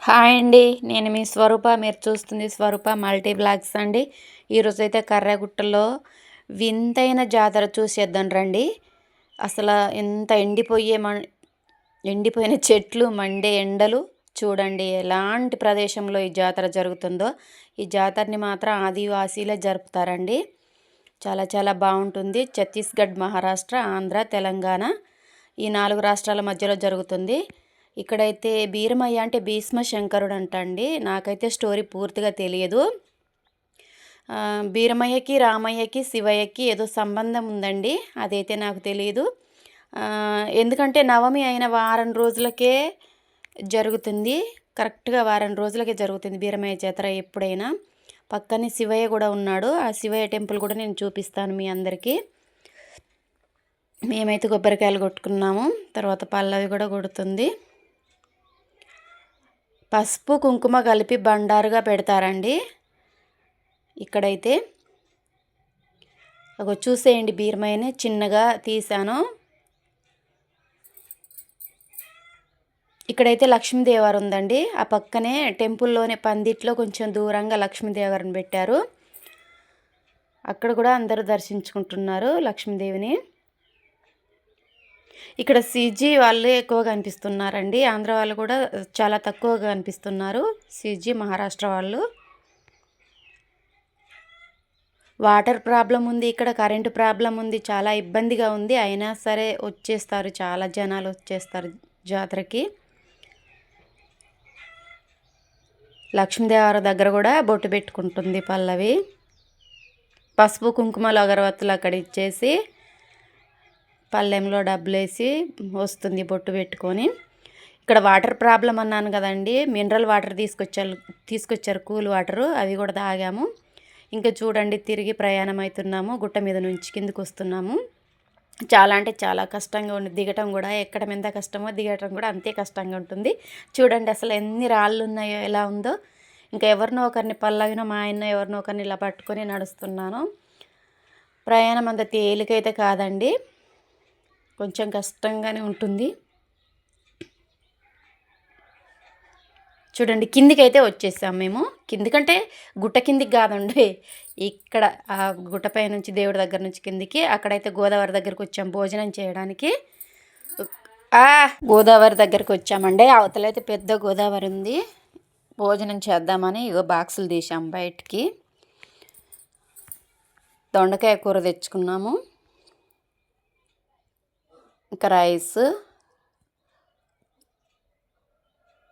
Hi అండి. నేను మీ స్వరూప. మీరు చూస్తుంది స్వరూప మల్టీ బ్లాగ్స్ అండి. ఈరోజైతే కర్రగుట్టలో వింతైన జాతర చూసేద్దాం రండి. అసలు ఎంత ఎండిపోయిన చెట్లు, మండే ఎండలు చూడండి. ఎలాంటి ప్రదేశంలో ఈ జాతర జరుగుతుందో. ఈ జాతరని మాత్రం ఆదివాసీలే జరుపుతారండి. చాలా చాలా బాగుంటుంది. ఛత్తీస్గఢ్, మహారాష్ట్ర, ఆంధ్ర, తెలంగాణ ఈ 4 రాష్ట్రాల మధ్యలో జరుగుతుంది. ఇక్కడైతే బీరమయ్య అంటే భీష్మ శంకరుడు అంటండి. నాకైతే స్టోరీ పూర్తిగా తెలియదు. బీరమయ్యకి, రామయ్యకి, శివయ్యకి ఏదో సంబంధం ఉందండి. అదైతే నాకు తెలియదు. ఎందుకంటే నవమి అయిన వారం రోజులకే జరుగుతుంది. కరెక్ట్గా వారం రోజులకే జరుగుతుంది బీరమయ్య జాతర ఎప్పుడైనా. పక్కనే శివయ్య కూడా ఉన్నాడు. ఆ శివయ్య టెంపుల్ కూడా నేను చూపిస్తాను మీ అందరికీ. మేమైతే కొబ్బరికాయలు కొట్టుకున్నాము. తర్వాత పల్లవి కూడా కొడుతుంది. పసుపు కుంకుమ కలిపి బండారుగా పెడతారండి ఇక్కడైతే. ఒక చూసేయండి, బీరమయ్యని చిన్నగా తీసాను. ఇక్కడైతే లక్ష్మీదేవారు ఉందండి. ఆ పక్కనే టెంపుల్లోనే పందిట్లో కొంచెం దూరంగా లక్ష్మీదేవారిని పెట్టారు. అక్కడ కూడా అందరూ దర్శించుకుంటున్నారు లక్ష్మీదేవిని. ఇక్కడ సీజీ వాళ్ళు ఎక్కువగా కనిపిస్తున్నారండి. ఆంధ్ర వాళ్ళు కూడా చాలా తక్కువగా కనిపిస్తున్నారు. సీజీ, మహారాష్ట్ర వాళ్ళు. వాటర్ ప్రాబ్లం ఉంది, ఇక్కడ కరెంటు ప్రాబ్లం ఉంది. చాలా ఇబ్బందిగా ఉంది. అయినా సరే వచ్చేస్తారు, చాలా జనాలు వచ్చేస్తారు జాతరకి. లక్ష్మీదేవారి దగ్గర కూడా బొట్టు పెట్టుకుంటుంది పల్లవి. పసుపు కుంకుమలు అగరవత్తులు అక్కడ ఇచ్చేసి పళ్ళెంలో డబ్బులు వేసి వస్తుంది బొట్టు పెట్టుకొని. ఇక్కడ వాటర్ ప్రాబ్లం అన్నాను కదండి. మినరల్ వాటర్ తీసుకొచ్చారు కూల్ వాటరు. అవి కూడా తాగాము. ఇంకా చూడండి, తిరిగి ప్రయాణం అవుతున్నాము. గుట్ట మీద నుంచి కిందకు వస్తున్నాము. చాలా అంటే చాలా కష్టంగా ఉంది దిగటం కూడా. ఎక్కడం ఎంత కష్టమో దిగటం కూడా అంతే కష్టంగా ఉంటుంది. చూడండి అసలు ఎన్ని రాళ్ళు ఉన్నాయో, ఎలా ఉందో. ఇంకా ఎవరినో ఒకరిని పల్లవినో మా ఆయన ఎవరినో ఒకరిని ఇలా పట్టుకొని నడుస్తున్నాను. ప్రయాణం అంత తేలికైతే కాదండి, కొంచెం కష్టంగానే ఉంటుంది. చూడండి, కిందికైతే వచ్చేసాం మేము. కిందికంటే గుట్ట కిందికి కాదండి, ఇక్కడ ఆ గుట్టపై నుంచి దేవుడి దగ్గర నుంచి కిందికి. అక్కడైతే గోదావరి దగ్గరికి వచ్చాం భోజనం చేయడానికి. గోదావరి దగ్గరికి వచ్చామండి. అవతలైతే పెద్ద గోదావరి ఉంది. భోజనం చేద్దామని ఇగో బాక్సులు తీసాం బయటికి. దొండకాయ కూర తెచ్చుకున్నాము, ఇంకా రైస్,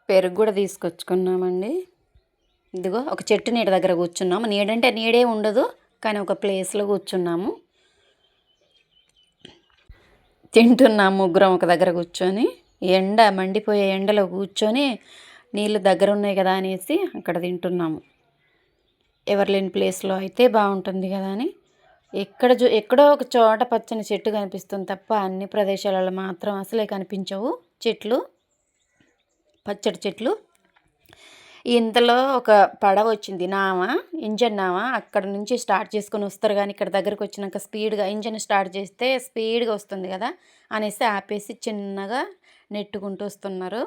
పెరుగు కూడా తీసుకొచ్చుకున్నామండి. ఇదిగో ఒక చెట్టు నీడ దగ్గర కూర్చున్నాము. నీడంటే నీడే ఉండదు, కానీ ఒక ప్లేస్లో కూర్చున్నాము. తింటున్నాము ముగ్గురం ఒక దగ్గర కూర్చొని. ఎండ మండిపోయే ఎండలో కూర్చొని నీళ్ళు దగ్గర ఉన్నాయి కదా అనేసి అక్కడ తింటున్నాము. ఎవరు లేని ప్లేస్లో అయితే బాగుంటుంది కదా అని. ఎక్కడో ఒక చోట పచ్చని చెట్టు కనిపిస్తుంది తప్ప అన్ని ప్రదేశాలలో మాత్రం అసలే కనిపించవు చెట్లు, పచ్చడి చెట్లు. ఇంతలో ఒక పడవ వచ్చింది, నావ, ఇంజన్ నావ. అక్కడ నుంచి స్టార్ట్ చేసుకొని వస్తారు, కానీ ఇక్కడ దగ్గరకు వచ్చినాక స్పీడ్గా ఇంజన్ స్టార్ట్ చేస్తే స్పీడ్గా వస్తుంది కదా అనేసి ఆపేసి చిన్నగా నెట్టుకుంటూ వస్తున్నారు.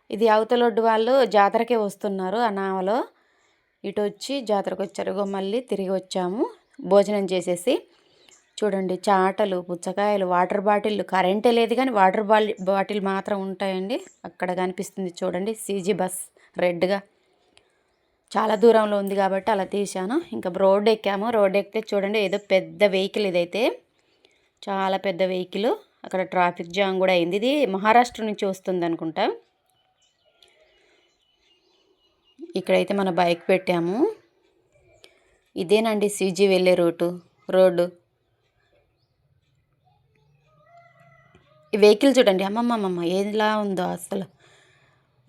ఇది అవతలొడ్డు వాళ్ళు జాతరకే వస్తున్నారు ఆ నావలో. ఇటు వచ్చి జాతరకు వచ్చారు. మళ్ళీ తిరిగి వచ్చాము భోజనం చేసేసి. చూడండి, చాటలు, పుచ్చకాయలు, వాటర్ బాటిల్. కరెంటే లేదు కానీ వాటర్ బాటిల్ మాత్రం ఉంటాయండి. అక్కడ కనిపిస్తుంది చూడండి సీజీ బస్ రెడ్గా. చాలా దూరంలో ఉంది కాబట్టి అలా తీశాను. ఇంకా రోడ్డు ఎక్కాము. రోడ్డు ఎక్కితే చూడండి, ఏదో పెద్ద వెహికల్. ఇదైతే చాలా పెద్ద వెహికల్. అక్కడ ట్రాఫిక్ జామ్ కూడా అయింది. ఇది మహారాష్ట్ర నుంచి వస్తుంది అనుకుంటా. ఇక్కడైతే మన బైక్ పెట్టాము. ఇదేనండి సీజీ వెళ్ళే రోడ్డు. ఈ వెహికల్ చూడండి, అమ్మమ్మమ్మ ఎలా ఉందో అసలు.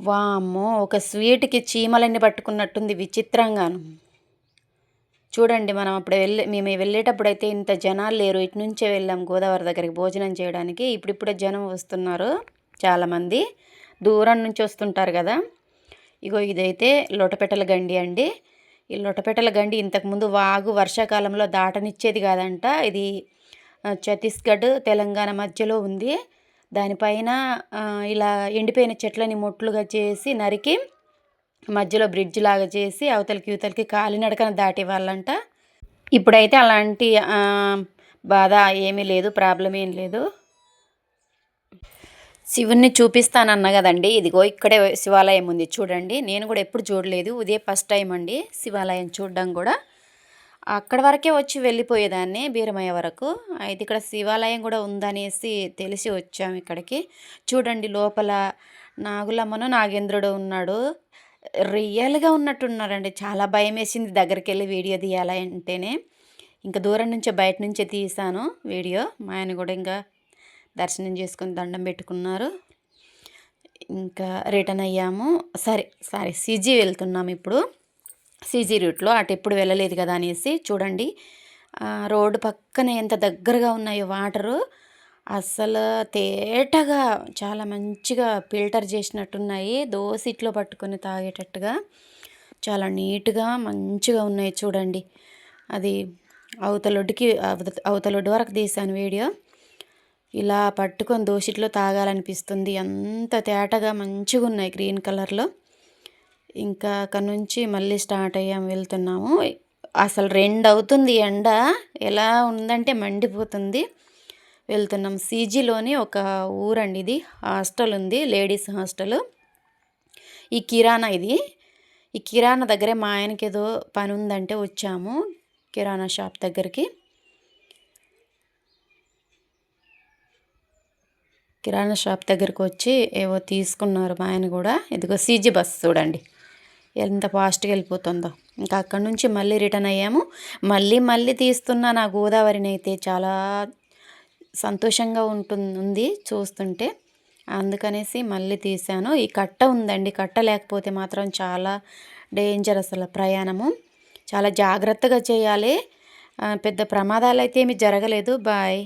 వామ్మో, ఒక స్వీట్కి చీమలన్నీ పట్టుకున్నట్టుంది విచిత్రంగాను. చూడండి, మేము వెళ్ళేటప్పుడు అయితే ఇంత జనాలు లేరు. ఇటు నుంచే వెళ్ళాం గోదావరి దగ్గరికి భోజనం చేయడానికి. ఇప్పుడిప్పుడే జనం వస్తున్నారు చాలామంది. దూరం నుంచి వస్తుంటారు కదా. ఇగో ఇదైతే లొటపెట్టల గండి అండి. ఈ లొటపెట్టల గండి ఇంతకుముందు వాగు వర్షాకాలంలో దాటనిచ్చేది కాదంట. ఇది ఛత్తీస్గఢ్, తెలంగాణ మధ్యలో ఉంది. దానిపైన ఇలా ఎండిపోయిన చెట్లని మొట్లుగా చేసి నరికి మధ్యలో బ్రిడ్జ్ లాగా చేసి అవతలకి ఇవతలకి కాలినడకన దాటేవాళ్ళంట. ఇప్పుడైతే అలాంటి బాధ ఏమీ లేదు, ప్రాబ్లం ఏం లేదు. శివుణ్ణి చూపిస్తానన్నా కదండి, ఇదిగో ఇక్కడే శివాలయం ఉంది చూడండి. నేను కూడా ఎప్పుడు చూడలేదు, ఇదే ఫస్ట్ టైం అండి శివాలయం చూడడం కూడా. అక్కడ వరకే వచ్చి వెళ్ళిపోయేదాన్ని బీరమయ్య వరకు. అయితే ఇక్కడ శివాలయం కూడా ఉందనేసి తెలిసి వచ్చాము ఇక్కడికి. చూడండి లోపల నాగులమ్మను నాగేంద్రుడు ఉన్నాడు. రియల్గా ఉన్నట్టున్నారండి. చాలా భయం వేసింది దగ్గరికి వెళ్ళి వీడియో తీయాలంటేనే. ఇంకా దూరం నుంచే బయట నుంచే తీసాను వీడియో. మా ఆయన కూడా ఇంకా దర్శనం చేసుకొని దండం పెట్టుకున్నారు. ఇంకా రిటర్న్ అయ్యాము. సరే సీజీ వెళ్తున్నాము ఇప్పుడు. సీజీ రూట్లో అటు ఎప్పుడు వెళ్ళలేదు కదా అనేసి చూడండి రోడ్డు పక్కన ఎంత దగ్గరగా ఉన్నాయో వాటరు. అసలు తేటగా చాలా మంచిగా ఫిల్టర్ చేసినట్టున్నాయి. దోసిట్లో పట్టుకొని తాగేటట్టుగా చాలా నీట్గా మంచిగా ఉన్నాయి చూడండి. అది అవతలొడ్డు వరకు తీసాను వీడియో. ఇలా పట్టుకొని దోసిట్లో తాగాలనిపిస్తుంది, అంత తేటగా మంచిగా ఉన్నాయి గ్రీన్ కలర్లో. ఇంకా అక్కడ నుంచి మళ్ళీ స్టార్ట్ అయ్యాము, వెళ్తున్నాము. అసలు 2 అవుతుంది ఎండ, ఎలా ఉందంటే మండిపోతుంది. వెళ్తున్నాం. సీజీలోని ఒక ఊరండి ఇది, హాస్టల్ ఉంది, లేడీస్ హాస్టల్. ఈ కిరాణా దగ్గరే మా ఆయనకి ఏదో పని ఉందంటే వచ్చాము కిరాణా షాప్ దగ్గరికి. కిరాణా షాప్ దగ్గరికి వచ్చి ఏవో తీసుకున్నారు మా ఆయన కూడా. ఇదిగో సీజీ బస్ చూడండి ఎంత ఫాస్ట్గా వెళ్ళిపోతుందో. ఇంకా అక్కడి నుంచి మళ్ళీ రిటర్న్ అయ్యాము. మళ్ళీ తీస్తున్నా నా గోదావరిని అయితే చాలా సంతోషంగా ఉంది చూస్తుంటే. అందుకనేసి మళ్ళీ తీశాను. ఈ కట్ట ఉందండి, కట్ట లేకపోతే మాత్రం చాలా డేంజర్ అసలు ప్రయాణము. చాలా జాగ్రత్తగా చేయాలి. పెద్ద ప్రమాదాలు అయితే ఏమీ జరగలేదు. బాయ్.